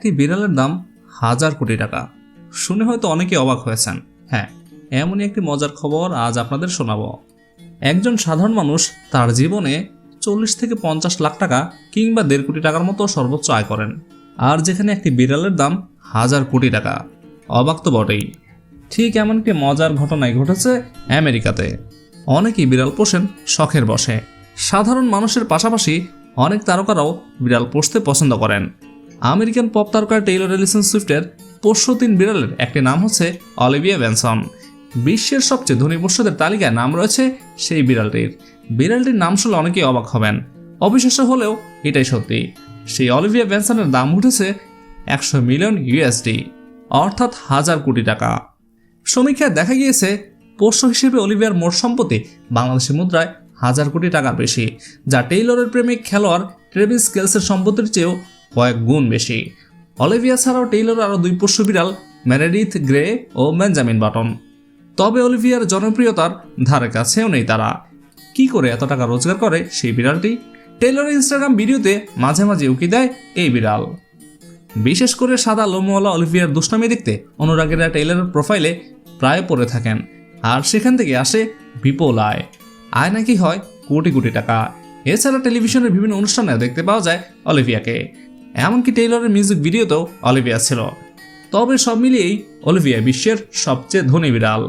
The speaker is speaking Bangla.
একটি বিড়ালের দাম 1000 কোটি টাকা। শুনে হয়তো অনেকে অবাক হয়েছেন। হ্যাঁ, এমনই একটি মজার খবর আজ আপনাদের শোনাবো। একজন সাধারণ মানুষ তার জীবনে 40 থেকে 50 লাখ টাকা কিংবা 1.5 কোটি টাকার মতো সর্বোচ্চ আয় করেন, আর যেখানে একটি বিড়ালের দাম 1000 কোটি টাকা। অবাক তো বটেই। ঠিক এমন একটি মজার ঘটনাই ঘটেছে আমেরিকাতে। অনেকেই বিড়াল পোষেন শখের বশে। সাধারণ মানুষের পাশাপাশি অনেক তারকারাও বিড়াল পোষতে পছন্দ করেন। আমেরিকান পপ তারকা টেইলর এলিসন সুইফটের পোষ্য 3 বিড়ালের একটি নাম হচ্ছে অলিভিয়া বেনসন। বিশ্বের সবচেয়ে ধনী পোষ্যদের তালিকায় নাম রয়েছে সেই বিড়ালটির। বিড়ালটির নাম শুনলে অনেকেই অবাক হবেন। অবিশ্বাস্য হলেও এটাই সত্যি। সেই অলিভিয়া বেনসনের দাম উঠেছে 100 মিলিয়ন ইউএসডি, অর্থাৎ 1000 কোটি টাকা। সমীক্ষায় দেখা গিয়েছে পোষ্য হিসেবে অলিভিয়ার মোট সম্পত্তি বাংলাদেশি মুদ্রায় 1000 কোটি টাকার বেশি, যা টেইলরের প্রেমিক খেলোয়াড় ট্রেভিস কেলসের সম্পত্তির চেয়েও কয়েক গুণ বেশি। অলিভিয়া ছাড়াও টেইলর আরও 2 পোষ্য বিড়াল মেরেডিথ গ্রে ও বেঞ্জামিন বাটন। তবে অলিভিয়ার জনপ্রিয়তার ধারে কাছেও নেই তারা। কি করে এত টাকা রোজগার করে সেই বিড়ালটি? টেইলরের ইনস্টাগ্রাম ভিডিওতে মাঝে মাঝে উকি দেয় এই বিড়াল। বিশেষ করে সাদা লোমওয়ালা অলিভিয়ার দুষ্টামি দেখতে অনুরাগীরা টেইলরের প্রোফাইলে প্রায় পড়ে থাকেন, আর সেখান থেকে আসে বিপুল আয়। আয় নাকি হয় কোটি কোটি টাকা। এছাড়া টেলিভিশনের বিভিন্ন অনুষ্ঠানেও দেখতে পাওয়া যায় অলিভিয়াকে। এমনকি টেইলরের মিউজিক ভিডিওতেও অলিভিয়া ছিল। তবে সব মিলিয়েই অলিভিয়া বিশ্বের সবচেয়ে ধনী বিড়াল।